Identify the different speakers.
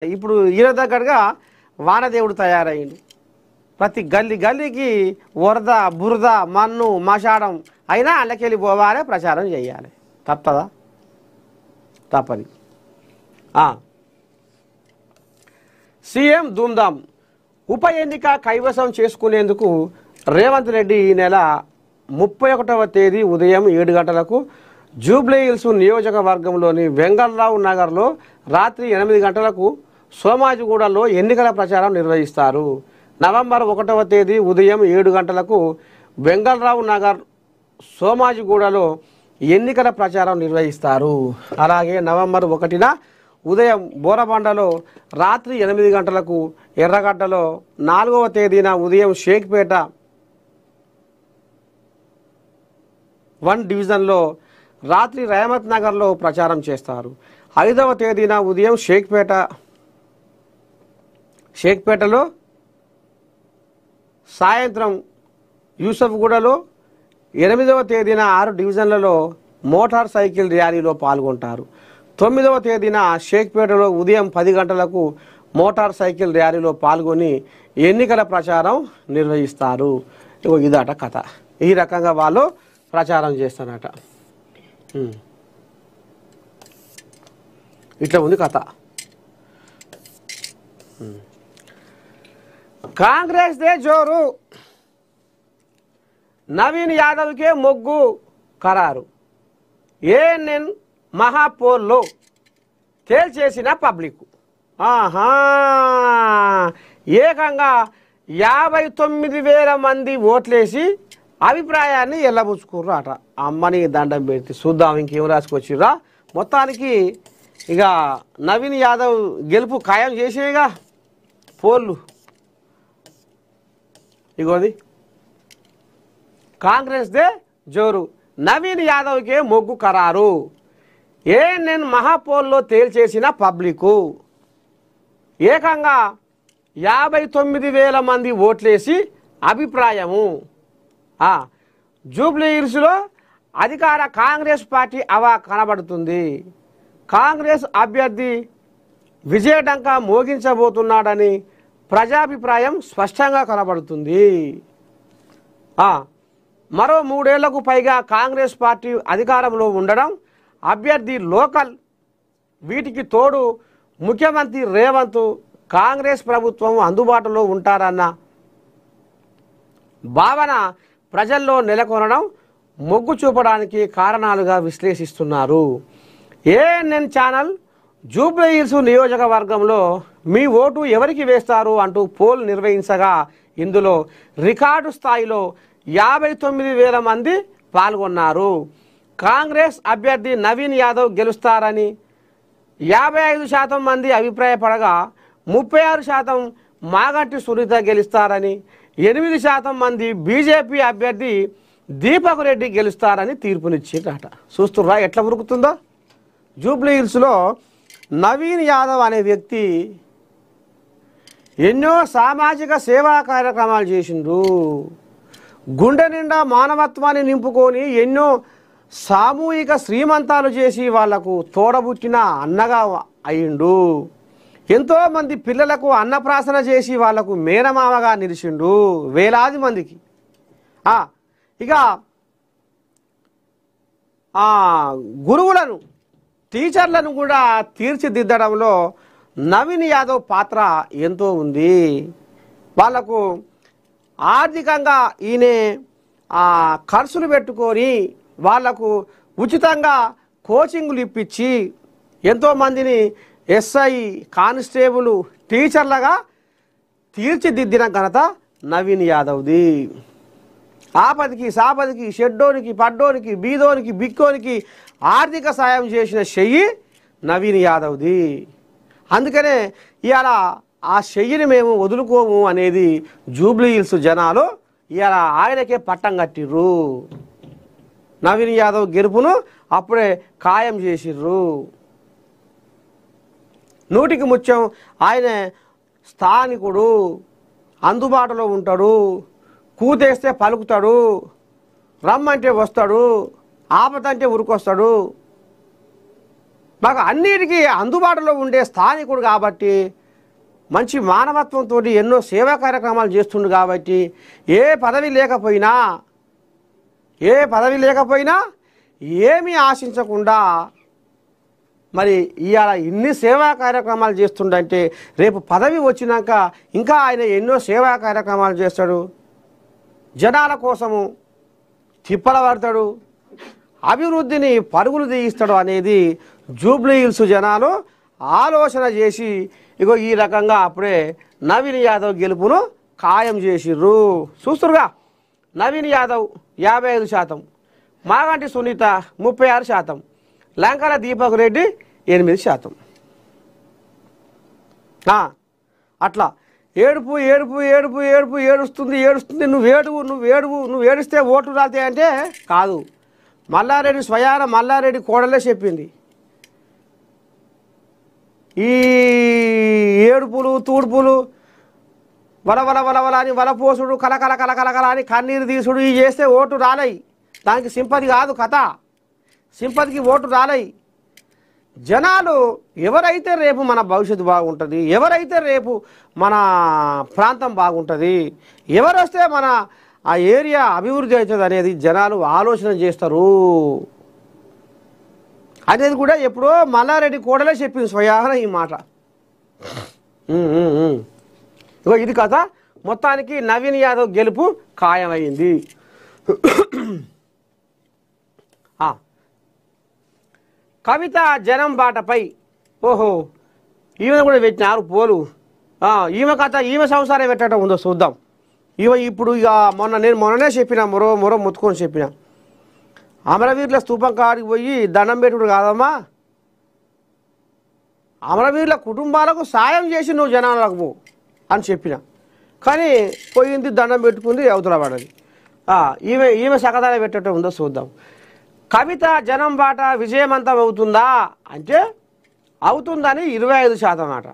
Speaker 1: ఇప్పుడు ఈయన దగ్గరగా వానదేవుడు తయారయ్యిండు. ప్రతి గల్లీ గల్లీకి వరద బురద మన్ను మషాడం అయినా అల్లకెళ్ళి పోవాలి, ప్రచారం చేయాలి. తప్పదా? తప్పది. సీఎం ధూమ్ధాం ఉప ఎన్నిక కైవసం చేసుకునేందుకు రేవంత్ రెడ్డి ఈ నెల 31వ తేదీ ఉదయం 7 గంటలకు జూబ్లీహిల్స్ నియోజకవర్గంలోని వెంగళరావు నగర్లో, రాత్రి 8 గంటలకు సోమాజిగూడలో ఎన్నికల ప్రచారం నిర్వహిస్తారు. నవంబర్ 1వ తేదీ ఉదయం 7 గంటలకు వెంగళరావు నగర్, సోమాజిగూడలో ఎన్నికల ప్రచారం నిర్వహిస్తారు. అలాగే నవంబర్ 1న ఉదయం బోరబండలో, రాత్రి 8 గంటలకు ఎర్రగడ్డలో, 4వ తేదీన ఉదయం షేక్పేట 1 డివిజన్లో, రాత్రి రహమత్ నగర్లో ప్రచారం చేస్తారు. 5వ తేదీన ఉదయం షేక్పేటలో, సాయంత్రం యూసఫ్గూడలో, 8వ తేదీన 6 డివిజన్లలో మోటార్ సైకిల్ ర్యాలీలో పాల్గొంటారు. 9వ తేదీన షేక్పేటలో ఉదయం 10 గంటలకు మోటార్ సైకిల్ ర్యాలీలో పాల్గొని ఎన్నికల ప్రచారం నిర్వహిస్తారు. ఇదట కథ. ఈ రకంగా వాళ్ళు ప్రచారం చేస్తారట. ఇట్లా ఉంది కథ. కాంగ్రెస్ దే జోరు, నవీన్ యాదవ్కే మొగ్గు ఖరారు. ఏఎన్ఎన్ మహాపోల్లో తేల్చేసిన పబ్లిక్. ఏకంగా 59,000 మంది ఓట్లేసి అభిప్రాయాన్ని ఎల్లబుచ్చుకుర్రు అట. అమ్మని దండం పెడితే చూద్దాం ఇంకేం రాసుకొచ్చిర్రా. మొత్తానికి ఇక నవీన్ యాదవ్ గెలుపు ఖాయం చేసేగా పోళ్ళు. ఇగోది కాంగ్రెస్ దే జోరు, నవీన్ యాదవ్కే మొగ్గు ఖరారు. ఏఎన్ఎన్ మహాపోల్లో తేల్చేసిన పబ్లికు. ఏకంగా 59,000 మంది ఓట్లేసి అభిప్రాయము. జూబ్లీహిల్స్లో అధికార కాంగ్రెస్ పార్టీ అవా కనబడుతుంది. కాంగ్రెస్ అభ్యర్థి విజయడంకా మోగించబోతున్నాడని ప్రజాభిప్రాయం స్పష్టంగా కనబడుతుంది. మరో 3 ఏళ్లకు పైగా కాంగ్రెస్ పార్టీ అధికారంలో ఉండడం, అభ్యర్థి లోకల్, వీటికి తోడు ముఖ్యమంత్రి రేవంత్, కాంగ్రెస్ ప్రభుత్వం అందుబాటులో ఉంటారన్న భావన ప్రజల్లో నెలకొనడం మొగ్గు చూపడానికి కారణాలుగా విశ్లేషిస్తున్నారు. ఏఎన్ఎన్ ఛానల్ జూబ్లీహిల్స్ నియోజకవర్గంలో మీ ఓటు ఎవరికి వేస్తారు అంటూ పోల్ నిర్వహించగా ఇందులో రికార్డు స్థాయిలో 59,000 మంది పాల్గొన్నారు. కాంగ్రెస్ అభ్యర్థి నవీన్ యాదవ్ గెలుస్తారని 55% మంది అభిప్రాయపడగా 36% మాగంటి సునీత గెలుస్తారని, 8% మంది బీజేపీ అభ్యర్థి దీపక్ రెడ్డి గెలుస్తారని తీర్పునిచ్చిందట. చూస్తుర్రా ఎట్లా ఉరుకుతుందో. జూబ్లీహిల్స్లో నవీన్ యాదవ్ అనే వ్యక్తి ఎన్నో సామాజిక సేవా కార్యక్రమాలు చేసిండ్రు. గుండె నిండా మానవత్వాన్ని నింపుకొని ఎన్నో సామూహిక శ్రీమంతాలు చేసి వాళ్లకు తోడబుట్టిన అన్నగా అయిండు. ఎంతోమంది పిల్లలకు అన్నప్రాసన చేసి వాళ్లకు మేనమామగా నిలిచిండు వేలాది మందికి. ఇక గురువులను, టీచర్లను కూడా తీర్చిదిద్దడంలో నవీన్ యాదవ్ పాత్ర ఎంతో ఉంది. వాళ్లకు ఆర్థికంగా ఈయన ఖర్చులు పెట్టుకొని వాళ్లకు ఉచితంగా కోచింగ్లు ఇప్పించి ఎంతోమందిని ఎస్ఐ, కానిస్టేబుల్, టీచర్లుగా తీర్చిదిద్దిన ఘనత నవీన్ యాదవ్ది. ఆపదికి సాపదికి, షెడ్డోనికి పడ్డోనికి, బీదోనికి బిక్కోనికి ఆర్థిక సాయం చేసిన చెయ్యి నవీన్ యాదవ్ది. అందుకనే ఇవాళ ఆ చెయ్యిని మేము వదులుకోము అనేది జూబ్లీహిల్స్ జనాలు ఇవాళ ఆయనకే పట్టం కట్టిర్రు. నవీన్ యాదవ్ గెలుపును అప్పుడే ఖాయం చేసిర్రు. 100కి ముత్యం ఆయన స్థానికుడు, అందుబాటులో ఉంటాడు, కూతేస్తే పలుకుతాడు, రమ్మంటే వస్తాడు, ఆపతంటే ఉరికొస్తాడు. మాకు అన్నిటికీ అందుబాటులో ఉండే స్థానికుడు కాబట్టి మంచి మానవత్వంతో ఎన్నో సేవా కార్యక్రమాలు చేస్తుండు కాబట్టి ఏ పదవి లేకపోయినా ఏమీ ఆశించకుండా మరి ఇవాళ ఇన్ని సేవా కార్యక్రమాలు చేస్తుండంటే రేపు పదవి వచ్చినాక ఇంకా ఆయన ఎన్నో సేవా కార్యక్రమాలు చేస్తాడు, జనాల కోసము తిప్పల పడతాడు, అభివృద్ధిని పరుగులు తీయిస్తాడు అనేది జూబ్లీ హిల్స్ జనాలు ఆలోచన చేసి ఇగో ఈ రకంగా అప్పుడే నవీన్ యాదవ్ గెలుపును ఖాయం చేసిర్రు. చూస్తురుగా, నవీన్ యాదవ్ 55%, మాగంటి సునీత 36%, లంకల దీపక్ రెడ్డి 8%. అట్లా ఏడుస్తుంది. నువ్వు ఏడిస్తే ఓట్లు రాతాయి అంటే కాదు. మల్లారెడ్డి స్వయాన మల్లారెడ్డి కోడలే చెప్పింది, ఈ ఏడుపులు తూడుపులు వలవల అని వలపోసుడు కలకల అని కన్నీరు తీసుడు ఇవి చేస్తే ఓటు రాలయి. దానికి సింపతి కాదు కథ, సింపతికి ఓటు రాలయి. జనాలు ఎవరైతే రేపు మన భవిష్యత్తు బాగుంటుంది, ఎవరైతే రేపు మన ప్రాంతం బాగుంటుంది, ఎవరు వస్తే మన ఆ ఏరియా అభివృద్ధి అవుతుంది అనేది జనాలు ఆలోచన చేస్తారు అనేది కూడా ఎప్పుడో మల్లారెడ్డి కోడలే చెప్పింది స్వయాన ఈ మాట. ఇగో ఇది కథ. మొత్తానికి నవీన్ యాదవ్ గెలుపు ఖాయమైంది. కవిత జనం బాటపై, ఓహో ఈమె కూడా పెట్టినారు పోలు. ఈమె కథ, ఈమె సంసారం పెట్టడం ఉందో చూద్దాం. ఇప్పుడు ఇక మొన్ననే చెప్పిన మొర ముత్తుకొని చెప్పిన, అమరవీరుల స్తూపం కాడికి పోయి దండం పెట్టుడు కాదమ్మా, అమరవీరుల కుటుంబాలకు సాయం చేసి నువ్వు జనాలకు పో అని చెప్పిన. కానీ పోయింది, దండం పెట్టుకుంది, అవతల పడది. ఈమె సకదాన పెట్టడం ఉందో చూద్దాం. కవిత జనం బాట విజయవంతం అవుతుందా అంటే అవుతుందని 25% అన్నమాట.